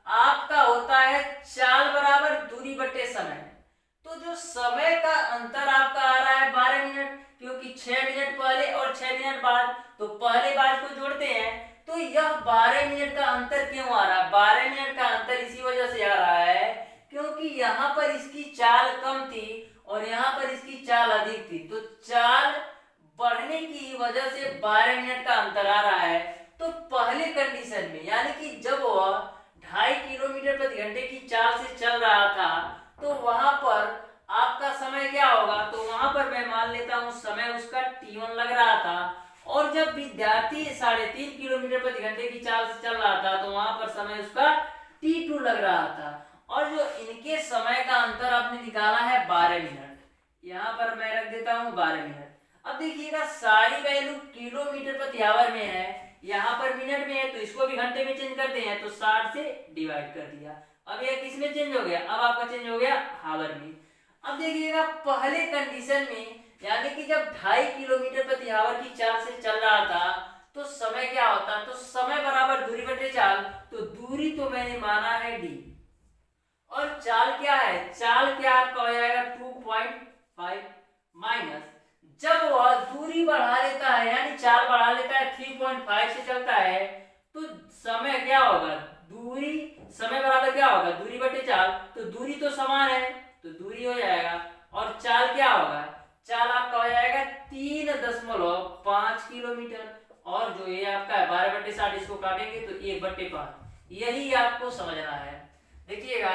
आपका होता है चाल बराबर दूरी बटे समय। तो जो समय का अंतर आपका आ रहा है 12 मिनट, क्योंकि 6 मिनट पहले और 6 मिनट बाद, तो पहले बाद को जोड़ते हैं तो यह 12 मिनट का अंतर क्यों आ रहा है। 12 मिनट का अंतर इसी वजह से आ रहा है क्योंकि यहाँ पर इसकी चाल कम थी और यहाँ पर इसकी चाल अधिक थी। तो चाल बढ़ने की वजह से 12 मिनट का अंतर आ रहा है। तो पहले कंडीशन में, यानी कि जब वह 2.5 किलोमीटर प्रति घंटे की चाल से चल रहा था तो वहां पर आपका समय क्या होगा, तो वहां पर मैं मान लेता हूं समय उसका t1 लग रहा था। और जब विद्यार्थी 3.5 किलोमीटर प्रति घंटे की चाल से चल रहा था तो वहां 12 मिनट, यहाँ पर मैं रख देता हूँ 12 मिनट। अब देखिएगा सारी वैल्यू किलोमीटर प्रति आवर में है, यहाँ पर मिनट में है, तो इसको भी घंटे में चेंज करते हैं, तो 60 से डिवाइड कर दिया। अब यह किस में चेंज हो गया, अब आपका चेंज हो गया हावर में। अब देखिएगा पहले कंडीशन में यानी कि जब 2.5 किलोमीटर प्रति आवर की चाल से चल रहा था तो समय क्या होता, तो समय बराबर दूरी बटे चाल, तो दूरी तो मैंने माना है d, और चाल क्या है, चाल क्या आपका हो जाएगा 2.5 माइनस, जब वह दूरी बढ़ा लेता है यानी चाल बढ़ा लेता है 3.5 से चलता है, तो समय क्या होगा, दूरी समय बराबर क्या होगा दूरी बटे चाल, तो दूरी तो समान है तो दूरी हो जाएगा, और चाल क्या होगा, चाल आपका हो जाएगा 3.5 किलोमीटर, और जो ये आपका है 12/60 इसको काटेंगे तो 1/5, यही आपको समझना है। देखिएगा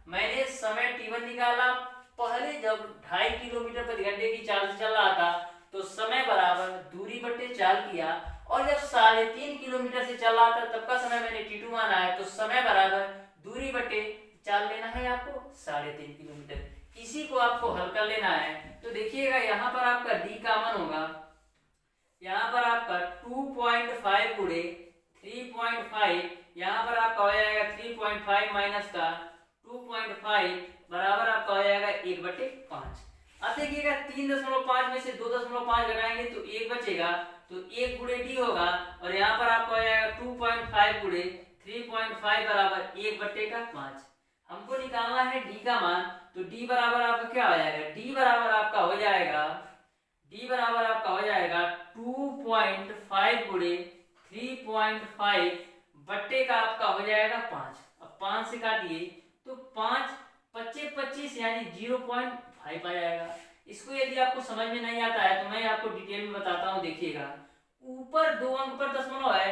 मैंने समय t1 निकाला, पहले जब 2.5 किलोमीटर प्रति घंटे की चाल से चल रहा था तो समय बराबर दूरी बटे चाल किया, और जब 3.5 किलोमीटर से चल रहा था तब का समय मैंने t2 माना है, तो समय बराबर दूरी बटे चाल लेना है आपको 3.5 किलोमीटर, इसी को आपको हल कर लेना है। तो देखिएगा यहाँ पर आपका d का मान होगा, यहाँ पर आपका 2.5 गुणे 3.5, यहाँ पर आपका हो जाएगा 3.5 माइनस का 2.5 बराबर आपका हो जाएगा 1/5। अब देखिएगा 3.5 में से 2.5 घटाएंगे तो 1 बचेगा, तो 1 गुणे d होगा, और यहाँ पर आपका हो जाएगा 2.5 गुणे 3.5 बराबर 1/5। हमको निकालना है d का मान, तो d बराबर आपका क्या हो जाएगा, d बराबर आपका हो जाएगा 2.5 गुणे 3.5 बट्टे का आपका हो जाएगा 5। अब 5 से काटिए तो 5 25 25 यानी 0.5 आ जाएगा। इसको यदि आपको समझ में नहीं आता है तो मैं आपको डिटेल में बताता हूँ। देखिएगा ऊपर 2 अंक पर दशमलव है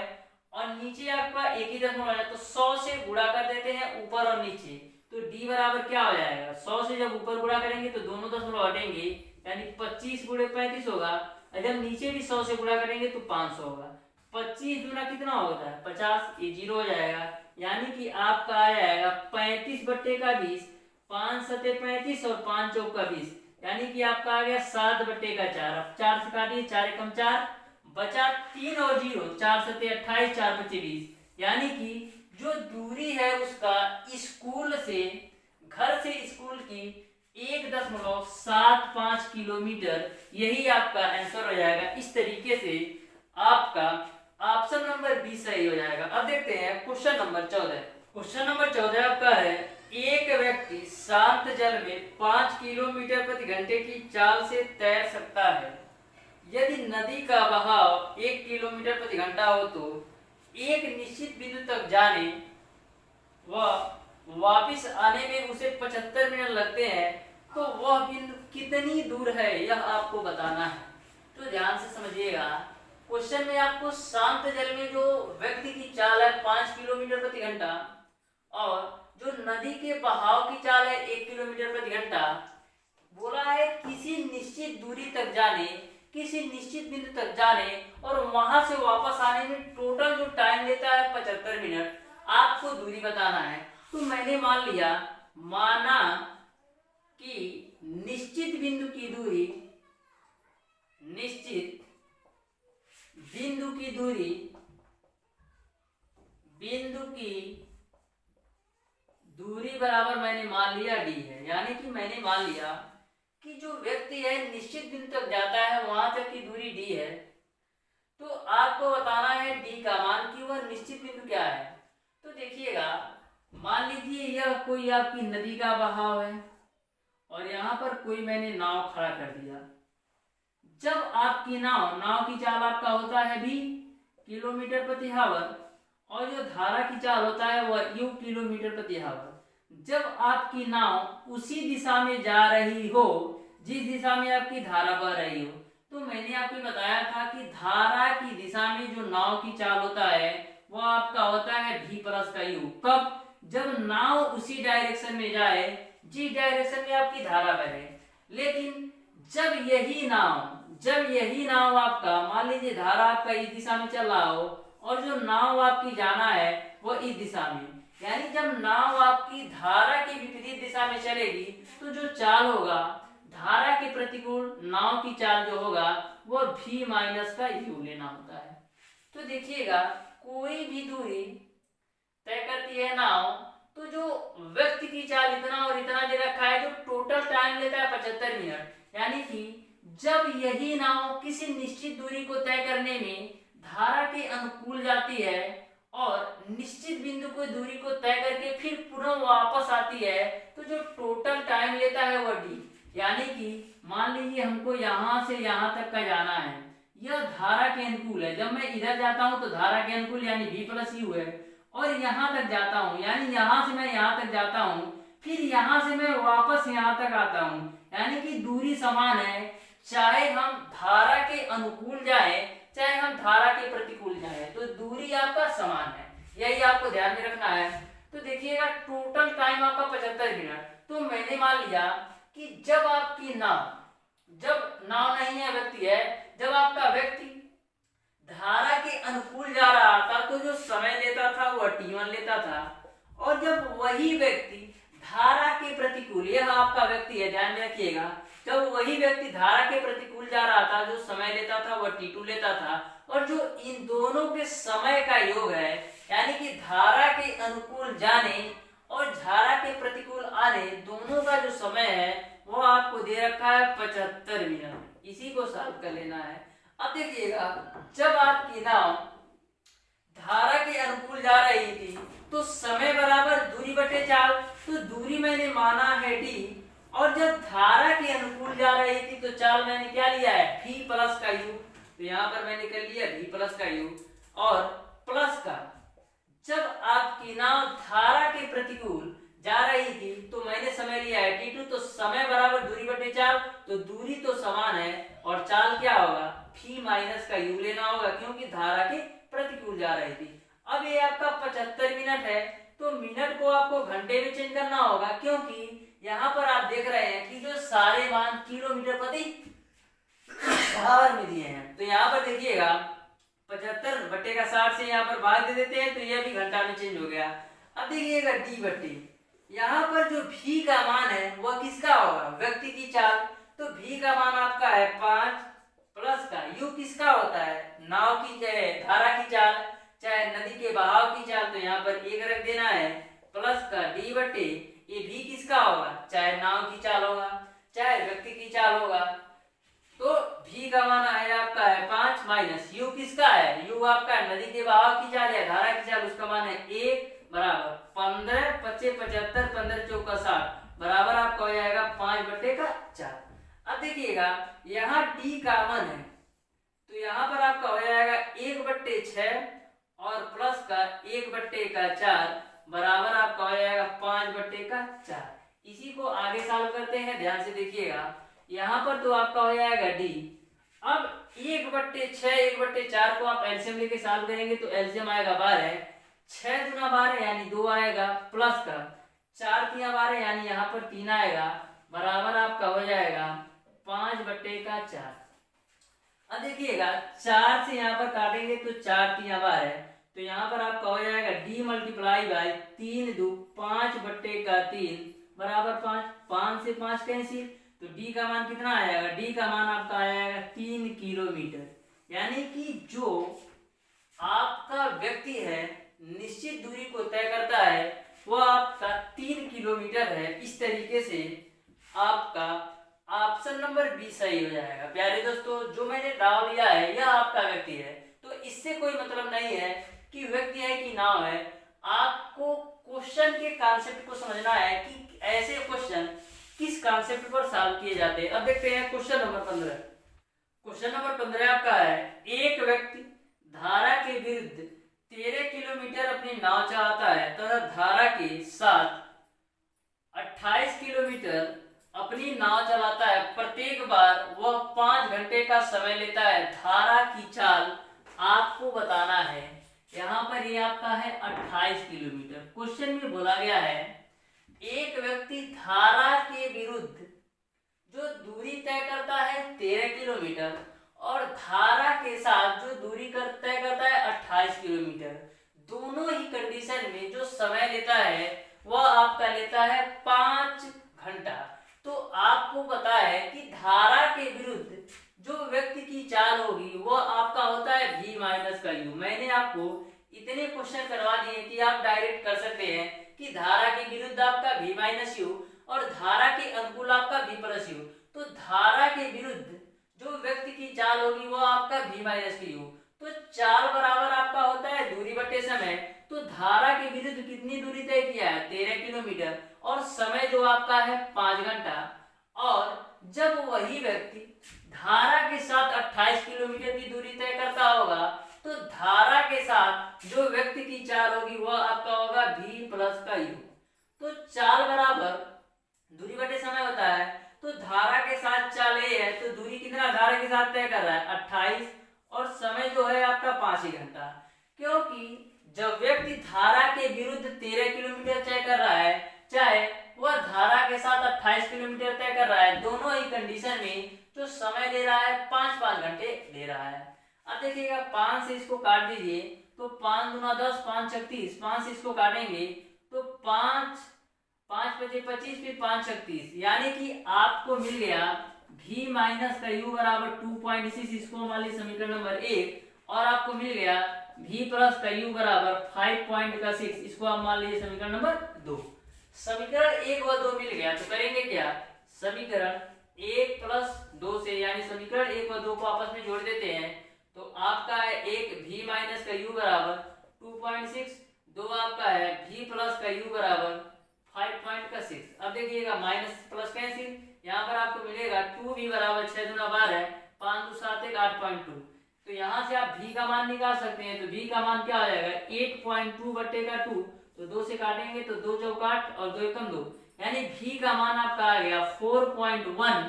और नीचे आपका एक ही दशमलव है, तो 100 से गुणा कर देते हैं ऊपर और नीचे, तो d बराबर क्या हो जाएगा, 100 से जब ऊपर गुणा करेंगे तो दोनों दशमलव हटेंगे यानी 25 गुणे 35 होगा, और जब नीचे भी 100 से गुणा करेंगे तो 500 होगा। 25 गुना कितना होता है 50, ये 0 हो जाएगा, यानी कि आपका आ जाएगा 35/20, 5 सते 35 और 5 चौक का 20, यानी कि आपका आ गया 7/4। अब 4 से काटिए, 4 एकम 4 बचा 3 और 0, 4 सते 28, 4 बचे 20, यानी कि जो दूरी है उसका स्कूल से घर से स्कूल की 1.75 किलोमीटर, यही आपका आंसर हो जाएगा। इस तरीके से आपका ऑप्शन नंबर 20 सही हो जाएगा। अब देखते हैं क्वेश्चन नंबर 14। क्वेश्चन नंबर 14 आपका है, एक व्यक्ति शांत जल में 5 किलोमीटर प्रति घंटे की चाल से तैर सकता है। यदि नदी का बहाव 1 किलोमीटर प्रति घंटा हो तो एक निश्चित बिंदु तक जाने व वापिस आने में उसे 75 मिनट लगते हैं, तो वह बिंदु कितनी दूर है यह आपको बताना है। तो ध्यान से समझिएगा, क्वेश्चन में आपको शांत जल में जो व्यक्ति की चाल है 5 किलोमीटर प्रति घंटा और जो नदी के बहाव की चाल है 1 किलोमीटर प्रति घंटा, बोला है किसी निश्चित दूरी तक जाने, किसी निश्चित बिंदु तक जाने और वहां से वापस आने में टोटल जो टाइम लेता है 75 मिनट, आपको दूरी बताना है। तो मैंने मान लिया, माना कि निश्चित बिंदु की दूरी, निश्चित बिंदु की दूरी, बिंदु की दूरी बराबर मैंने मान लिया d है, यानी कि मैंने मान लिया कि जो व्यक्ति है निश्चित बिंदु तक जाता है वहां तक की दूरी d है। तो आपको बताना है d का मान कि वह निश्चित बिंदु क्या है। तो देखिएगा, मान लीजिए यह कोई आपकी नदी का बहाव है और यहाँ पर कोई मैंने नाव खड़ा कर दिया। जब आपकी नाव की चाल आपका होता है v किलोमीटर प्रति आवर और जो धारा की चाल होता है वह u किलोमीटर प्रति आवर। जब आपकी नाव उसी दिशा में जा रही हो जिस दिशा में आपकी धारा बह रही हो, तो मैंने आपको बताया था कि धारा की दिशा में जो नाव की चाल होता है वह आपका होता है v प्लस का u। कब? जब नाव उसी डायरेक्शन में जाए जिस डायरेक्शन में आपकी धारा बहे। लेकिन जब यही नाव आपका, मान लीजिए धारा आपका इस दिशा में चल रहा हो और जो नाव आपकी जाना है वह इस दिशा में, यानी जब नाव आपकी धारा की विपरीत दिशा में चलेगी तो जो चाल होगा धारा के प्रतिकूल नाव की चाल जो होगा वो v माइनस का u लेना होता है। तो देखिएगा कोई भी दूरी तय करती है नाव, तो जो व्यक्ति की चाल इतना और इतना दे रखा है, जो टोटल टाइम लेता है 75 मिनट, यानी कि जब यही नाव किसी निश्चित दूरी को तय करने में धारा के अनुकूल जाती है और निश्चित बिंदु को दूरी को तय करके फिर पुनः वापस आती है, तो जो टोटल टाइम लेता है वह d, यानी कि मान लीजिए हमको यहाँ से यहाँ तक का जाना है, यह धारा के अनुकूल है। जब मैं इधर जाता हूँ तो धारा के अनुकूल यानी v प्लस यू है, और यहाँ तक जाता हूँ यानी यहाँ से मैं यहाँ तक जाता हूँ, फिर यहाँ से मैं वापस यहाँ तक आता हूँ, यानी कि दूरी समान है, चाहे हम धारा के अनुकूल जाए चाहे हम धारा के प्रतिकूल जाए, तो दूरी आपका समान है। यही आपको ध्यान में रखना है। तो देखिएगा टोटल टाइम आपका 75 मिनट। तो मैंने मान लिया कि जब आपकी नाव, जब नाव नहीं है व्यक्ति है, जब आपका व्यक्ति धारा के अनुकूल जा रहा था तो जो समय लेता था वह t1 लेता था, और जब वही व्यक्ति धारा के प्रतिकूल, यह आपका व्यक्ति है, ध्यान में रखिएगा, जब वही व्यक्ति धारा के प्रतिकूल जा रहा था, जो समय लेता था वह t2 लेता था, और जो इन दोनों के समय का योग है, यानी कि धारा के अनुकूल जाने और धारा के प्रतिकूल आने दोनों का जो समय है वो आपको दे रखा है 75 मिनट। इसी को सॉल्व कर लेना है। अब देखिएगा जब आपकी नाव धारा के अनुकूल जा रही थी तो समय बराबर दूरी बटे चाल, तो दूरी मैंने माना है d, और जब धारा के अनुकूल जा रही थी तो चाल मैंने क्या लिया है v प्लस का u, तो यहाँ पर मैंने कर लिया v प्लस का u और प्लस का, जब आपकी नाव धारा के प्रतिकूल जा रही थी तो मैंने समय लिया है t2, तो समय बराबर दूरी बटे चाल, तो दूरी तो समान है और चाल क्या होगा v माइनस का u लेना होगा, क्योंकि धारा के प्रतिकूल जा रही थी। अब ये आपका 75 मिनट है, तो मिनट को आपको घंटे में चेंज करना होगा, क्योंकि यहाँ पर आप देख रहे हैं कि जो सारे मान किलोमीटर प्रति आवर में दिए हैं। तो यहाँ पर देखिएगा 75 बटे का 60 से यहाँ पर भाग दे देते हैं, तो यह भी घंटा में चेंज हो गया। अब देखिएगा डी बटे, यहाँ पर जो v का मान है वह किसका होगा व्यक्ति की चाल, तो v का मान आपका है 5 प्लस का u किसका होता है नाव की, चाहे धारा की चाल चाहे नदी के बहाव की चाल, तो यहाँ पर एक रख देना है प्लस का d बटे ये v किसका होगा, चाहे नाव की चाल होगा चाहे व्यक्ति की चाल होगा, तो v का मान है आपका है 5 माइनस u किसका है, u आपका नदी के बहाव की चाल या धारा की चाल, उसका मान है 1 बराबर 15 25 75 15 चौका 60 बराबर आपका हो जाएगा 5 बटे का 4। अब देखिएगा यहाँ d का मान है, तो यहाँ पर आपका हो जाएगा 1 बट्टे 6 और प्लस का 1 बट्टे का 4 बराबर आपका हो जाएगा 5 बट्टे का 4। इसी को आगे सॉल्व करते हैं, ध्यान से देखिएगा। यहाँ पर तो आपका हो जाएगा d, अब 1 बट्टे 6 1 बट्टे 4 को आप एलसीएम लेके सॉल्व करेंगे तो एलसीएम आएगा 12, 6 दूना 12 यानी 2 आएगा, प्लस का 4 तिया 12 यानी यहाँ पर 3 आएगा, बराबर आपका हो जाएगा 5 बट्टे का 4। अब देखिएगा 4 से यहाँ पर काटेंगे तो 4 तिया 12, तो यहाँ पर आपका हो जाएगा d मल्टीप्लाई बाय 3 दो 5 बट्टे का 3 बराबर 5, 5 से 5 कैंसिल, तो d का मान कितना आ जाएगा, d का मान आपका आ जाएगा 3 किलोमीटर। यानी कि जो आपका व्यक्ति है निश्चित दूरी को तय करता है वह आपका 3 किलोमीटर है। इस तरीके से आपका ऑप्शन नंबर बी सही हो जाएगा। प्यारे दोस्तों, जो मैंने नाव लिया है यह आपका व्यक्ति है, तो इससे कोई मतलब नहीं है कि व्यक्ति है कि नाव है। आपको क्वेश्चन के कॉन्सेप्ट को समझना है कि ऐसे क्वेश्चन किस कॉन्सेप्ट पर सॉल्व किए जाते हैं। अब देखते हैं क्वेश्चन नंबर 15। क्वेश्चन नंबर 15 आपका है, एक व्यक्ति धारा के विरुद्ध 13 किलोमीटर अपनी नाव चलाता है तथा धारा के साथ 28 किलोमीटर अपनी नाव चलाता है। प्रत्येक बार वह 5 घंटे का समय लेता है। धारा की चाल आपको बताना है। यहाँ पर ये आपका है 28 किलोमीटर। क्वेश्चन में बोला गया है एक व्यक्ति धारा के विरुद्ध जो दूरी तय करता है 13 किलोमीटर और धारा के साथ जो दूरी तय करता है 28 किलोमीटर, दोनों ही कंडीशन में जो समय लेता है वह आपका लेता है 5 घंटा। तो आपको पता है कि धारा के विरुद्ध जो व्यक्ति की चाल होगी वो आपका होता है v माइनस का u। मैंने आपको इतने क्वेश्चन करवा दिए कि आप डायरेक्ट कर सकते हैं कि धारा के विरुद्ध आपका v माइनस u और धारा के अनुकूल आपका v प्लस u। तो धारा के विरुद्ध जो व्यक्ति की चाल होगी वो आपका v माइनस की u। तो चाल बराबर आपका होता है दूरी बटे समय। तो धारा के विरुद्ध कितनी दूरी तय किया है 13 किलोमीटर और समय जो आपका है 5 घंटा। और जब वही व्यक्ति धारा के साथ 28 किलोमीटर की दूरी तय करता होगा तो धारा के साथ जो व्यक्ति की चाल होगी वह आपका होगा v प्लस का u। तो चाल बराबर दूरी बटे समय होता है। तो धारा के साथ चाल a है तो दूरी कितना धारा के साथ तय कर रहा है 28 और समय जो है आपका 5 ही घंटा। क्योंकि जब व्यक्ति धारा के विरुद्ध 13 किलोमीटर तय कर रहा है चाहे वह धारा के साथ 28 किलोमीटर तय कर रहा है, दोनों ही कंडीशन में जो समय ले रहा है 5 घंटे ले रहा है। अब देखिएगा 5 से इसको काट दीजिए तो 5 दूना 10 5 36, 5 से इसको काटेंगे तो 5 5 बचे 25 फिर 5 36, यानी कि आपको मिल गया v माइनस का u बराबर 2.6। इसको मान लीजिए समीकरण नंबर 1 और आपको मिल गया v प्लस का u बराबर 5.6। इसको आप मान लीजिए समीकरण नंबर 2। समीकरण 1 व 2 मिल गया तो करेंगे क्या, समीकरण 1 प्लस 2 से यानी समीकरण 1 व 2 को आपस में जोड़ देते हैं तो आपका है एक v माइनस का u बराबर 2.6, 2 आपका है v प्लस का u बराबर 5.6। अब देखिएगा माइनस प्लस कैंसिल, यहाँ पर आपको मिलेगा 2v बराबर 6 दूना 12, 5 2 7 1 8.2। तो यहाँ से आप v का मान निकाल सकते हैं। तो v का मान क्या हो जाएगा 8.2 बट्टे का 2, तो 2 से काटेंगे तो 2 चौक 8 और 2 एकम 2, यानी v का मान आपका आ गया 4.1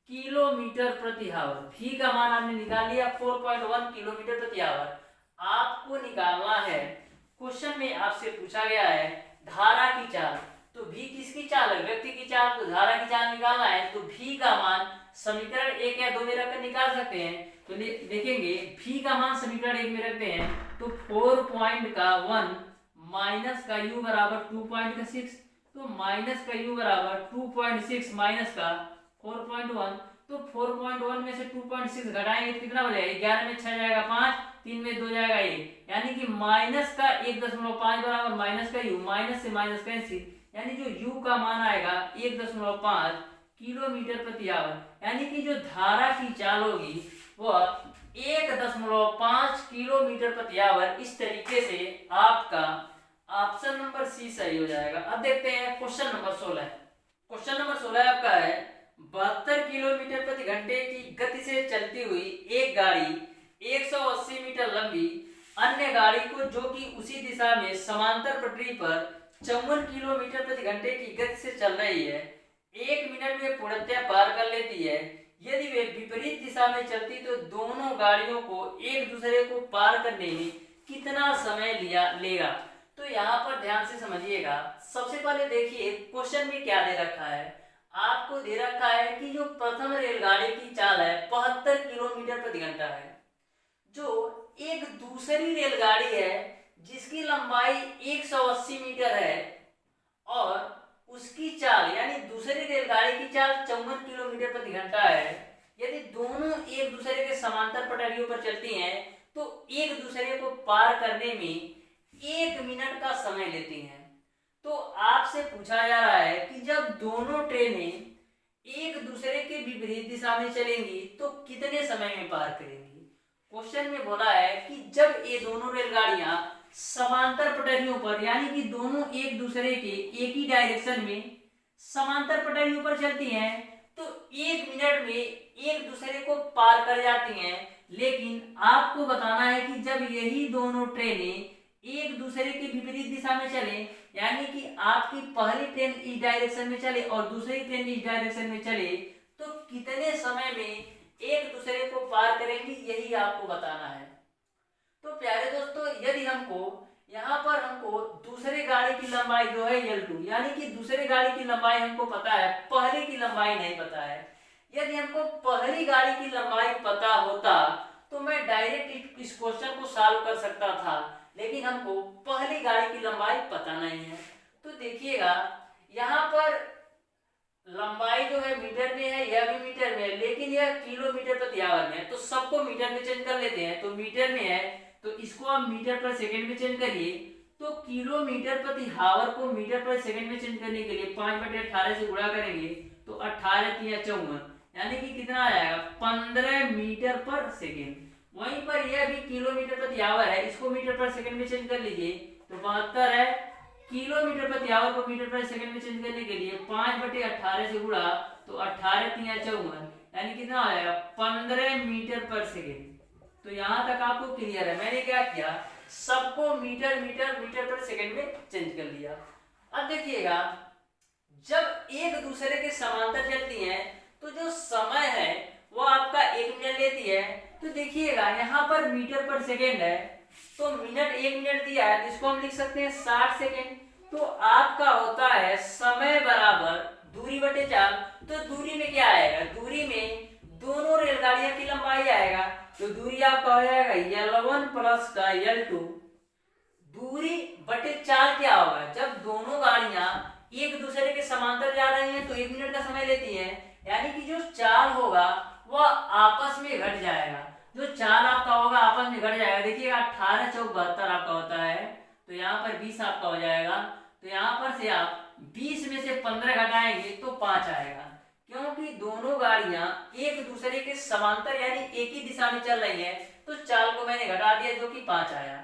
किलोमीटर प्रति आवर। v का मान आपने निकाल लिया 4.1 किलोमीटर प्रति आवर। आपको निकालना है, क्वेश्चन में आपसे पूछा गया है धारा की चाल, तो v किसकी चाल है, व्यक्ति की चाल, तो धारा की चाल निकालना है। तो v का मान समीकरण 1 या 2 में रखकर निकाल सकते हैं। तो देखेंगे v का मान समीकरण 1 में रखते हैं तो 4.1 माइनस का u बराबर 2.6, तो माइनस का u बराबर 2.6 माइनस का 4.1, तो 4.1 में से 2.6 घटाएंगे तो कितना हो जाएगा, 11 में 6 जाएगा 5, 3 में 2 जाएगा 1, यानी कि माइनस का 1.5 बराबर माइनस का u, माइनस से माइनस कैंसिल, यानी जो u का मान आएगा 1.5 किलोमीटर प्रति आवर। यानी कि जो धारा की चाल होगी वह 1.5 किलोमीटर प्रति आवर। इस तरीके से आपका ऑप्शन नंबर सी सही हो जाएगा। अब देखते हैं क्वेश्चन नंबर 16। क्वेश्चन नंबर 16 आपका है 72 किलोमीटर प्रति घंटे की गति से चलती हुई एक गाड़ी 180 मीटर लंबी अन्य गाड़ी को जो कि उसी दिशा में समांतर पटरी पर 54 किलोमीटर प्रति घंटे की गति से चल रही है, 1 मिनट में पूर्णतः पार कर लेती है। यदि वे विपरीत दिशा में चलती तो दोनों गाड़ियों को एक दूसरे को पार करने में कितना समय लेगा। तो यहाँ पर ध्यान से समझिएगा। सबसे पहले देखिए क्वेश्चन में क्या दे रखा है, आपको दे रखा है कि जो प्रथम रेलगाड़ी की चाल है 72 किलोमीटर प्रति घंटा है, जो एक दूसरी रेलगाड़ी है जिसकी लंबाई 180 मीटर है और उसकी चाल यानी दूसरी रेलगाड़ी की चाल 54 किलोमीटर प्रति घंटा है। यदि दोनों एक दूसरे के समांतर पटरियों पर चलती हैं तो एक दूसरे को पार करने में 1 मिनट का समय लेती हैं। तो आपसे पूछा जा रहा है कि जब दोनों ट्रेनें एक दूसरे के विपरीत दिशा में चलेंगी तो कितने समय में पार करेंगी। क्वेश्चन में बोला है कि जब ये दोनों रेलगाड़ियां समांतर पटरियों पर यानी कि दोनों एक दूसरे के एक ही डायरेक्शन में समांतर पटरियों पर चलती हैं तो 1 मिनट में एक दूसरे को पार कर जाती हैं। लेकिन आपको बताना है कि जब यही दोनों ट्रेनें एक दूसरे के विपरीत दिशा में चले यानी कि आपकी पहली ट्रेन इस डायरेक्शन में चले और दूसरी ट्रेन इस डायरेक्शन में चले तो कितने समय में एक दूसरे को पार करेंगी, यही आपको बताना है। तो प्यारे दोस्तों, यदि हमको यहाँ पर हमको दूसरे गाड़ी की लंबाई जो है L2 यानी कि दूसरे गाड़ी की लंबाई हमको पता है, पहले की लंबाई नहीं पता है। यदि हमको पहली गाड़ी की लंबाई पता होता तो मैं डायरेक्ट इस क्वेश्चन को सॉल्व कर सकता था, लेकिन हमको पहली गाड़ी की लंबाई पता नहीं है। तो देखिएगा यहाँ पर लंबाई जो है मीटर में है, यह भी मीटर में है, लेकिन यह किलोमीटर प्रति आवर में है, तो सबको मीटर में चेंज कर लेते हैं। तो मीटर में है तो इसको आप मीटर पर सेकंड में चेंज करिए, तो किलोमीटर प्रति आवर को मीटर पर सेकंड में चेंज करने के लिए 5/18 से गुणा करेंगे तो 18 × 54, यानी कि कितना आ जाएगा 15 मीटर पर सेकंड। वहीं पर यह भी किलोमीटर प्रति आवर है, इसको मीटर पर सेकंड में चेंज कर लीजिए तो 72 है। किलोमीटर प्रति आवर को मीटर पर सेकंड में चेंज करने के लिए 5/18 से गुणा तो 18 × 54, यानी कितना आएगा 15 मीटर पर सेकंड। तो यहां तक आपको क्लियर है। मैंने क्या किया, सबको मीटर मीटर मीटर पर सेकंड में चेंज कर लिया। अब देखिएगा, जब एक दूसरे के समांतर चलती हैं तो जो समय है वो आपका 1 मिनट लेती है। तो देखिएगा यहाँ पर मीटर पर सेकंड है, तो मिनट 1 मिनट दिया है, इसको हम लिख सकते हैं 60 सेकंड। तो आपका होता है समय बराबर दूरी बटे 4। तो दूरी में क्या आएगा, दूरी में दोनों रेलगाड़ियों की लंबाई आएगा, तो दूरी आपका हो जाएगा L1 प्लस का L2। दूरी बटे 4 क्या होगा, जब दोनों गाड़ियां एक दूसरे के समांतर जा रही हैं तो 1 मिनट का समय लेती हैं, यानी कि जो 4 होगा वह आपस में घट जाएगा। जो 4 आपका होगा आपस में घट जाएगा। देखिएगा 18 × 4 = 72 आपका होता है, तो यहाँ पर 20 आपका हो जाएगा। तो यहाँ पर से आप 20 में से 15 घटाएंगे तो 5 आएगा, क्योंकि दोनों गाड़ियां एक दूसरे के समांतर यानी एक ही दिशा में चल रही है। तो 4 को मैंने घटा दिया जो कि 5 आया।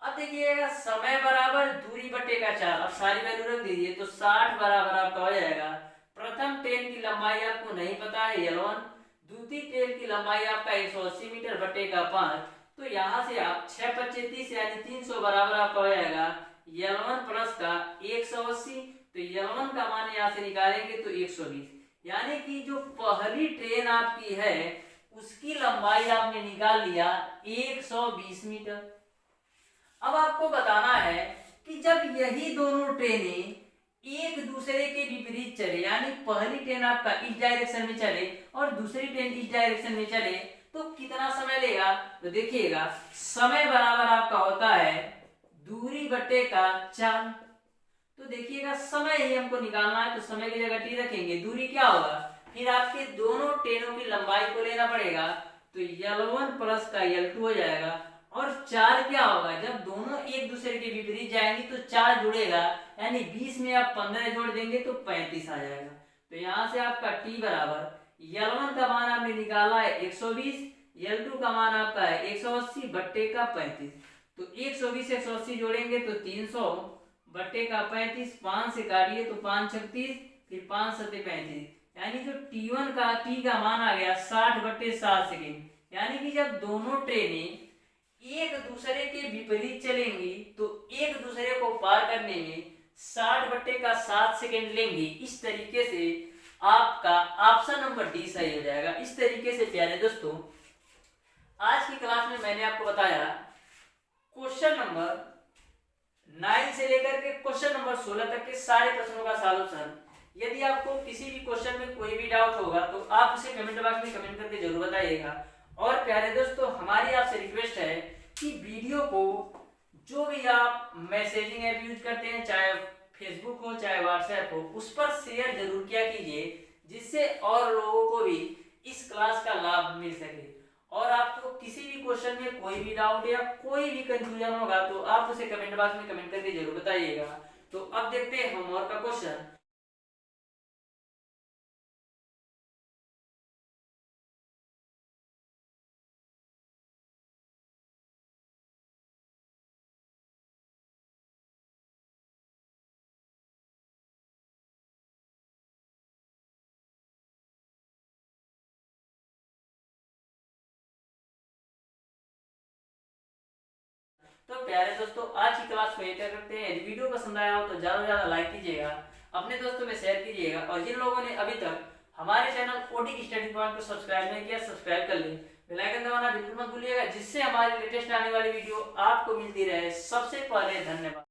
अब देखिएगा समय बराबर दूरी बटे का 4, अब सारी वैल्यू रख दीजिए तो 60 बराबर आपका हो जाएगा। प्रथम ट्रेन की लंबाई आपको नहीं पता है L1, दूसरी ट्रेन की लंबाई आपका 180 मीटर बटे का 5। तो यहाँ से आप 6×5 = 30 यानी 300 बराबर आपका हो जाएगा L1 प्लस का 180। तो L1 का मान यहाँ से निकालेंगे तो 120, यानी कि जो पहली ट्रेन आपकी है उसकी लंबाई आपने निकाल लिया 120 मीटर। अब आपको बताना है कि जब यही दोनों ट्रेनें एक दूसरे के विपरीत चले, यानी पहली ट्रेन आपका इस डायरेक्शन में चले और दूसरी ट्रेन इस डायरेक्शन में चले, तो कितना समय लेगा। तो देखिएगा समय बराबर आपका होता है दूरी बटे का 4। तो देखिएगा समय ही हमको निकालना है, तो समय की जगह t रखेंगे, दूरी क्या होगा, फिर आपके दोनों ट्रेनों की लंबाई को लेना पड़ेगा, तो L1 प्लस का L2 हो जाएगा। और 4 क्या होगा, जब दोनों एक दूसरे के विपरीत जाएंगे तो 4 जुड़ेगा, यानी 20 में आप 15 जोड़ देंगे तो 35 आ जाएगा। तो यहाँ से आपका t बराबर L1 का मान आपने निकाला है 120, L2 का मान आपका है 180 बट्टे का 35। तो 120 180 जोड़ेंगे तो 300 बट्टे का 35, 5 से काटिए तो 5 × 36, फिर 5 × 7 = 35, यानी जो T1 का t का मान आ गया 60/7 सेकेंड। यानी कि जब दोनों ट्रेनें एक दूसरे के विपरीत चलेंगी तो एक दूसरे को पार करने में 60/7 सेकेंड लेंगी। इस तरीके से आपका ऑप्शन नंबर डी सही हो जाएगा। इस तरीके से प्यारे दोस्तों, आज की क्लास में मैंने आपको बताया क्वेश्चन नंबर 9 से लेकर के क्वेश्चन नंबर 16 तक के सारे प्रश्नों का सॉल्यूशन। यदि आपको किसी भी क्वेश्चन में कोई भी डाउट होगा तो आप उसे कमेंट बॉक्स में कमेंट करके जरूर बताइएगा। और प्यारे दोस्तों, हमारी आपसे रिक्वेस्ट है कि वीडियो को जो भी आप मैसेजिंग ऐप यूज करते हैं, चाहे फेसबुक हो चाहे व्हाट्सएप हो, उस पर शेयर जरूर किया कीजिए, जिससे और लोगों को भी इस क्लास का लाभ मिल सके। और आपको किसी भी क्वेश्चन में कोई भी डाउट या कोई भी कंफ्यूजन होगा तो आप उसे कमेंट बॉक्स में कमेंट करके जरूर बताइएगा। तो अब देखते हैं होमवर्क का क्वेश्चन। तो प्यारे दोस्तों, आज की क्लास को यही करते हैं। यदि वीडियो पसंद आया हो तो ज्यादा से ज्यादा लाइक कीजिएगा, अपने दोस्तों में शेयर कीजिएगा, और जिन लोगों ने अभी तक हमारे चैनल ओडी स्टडी पॉइंट को सब्सक्राइब नहीं किया, सब्सक्राइब कर लें। बेल आइकन दबाना बिल्कुल मत भूलिएगा, जिससे हमारी लेटेस्ट आने वाली वीडियो आपको मिलती रहे सबसे पहले। धन्यवाद।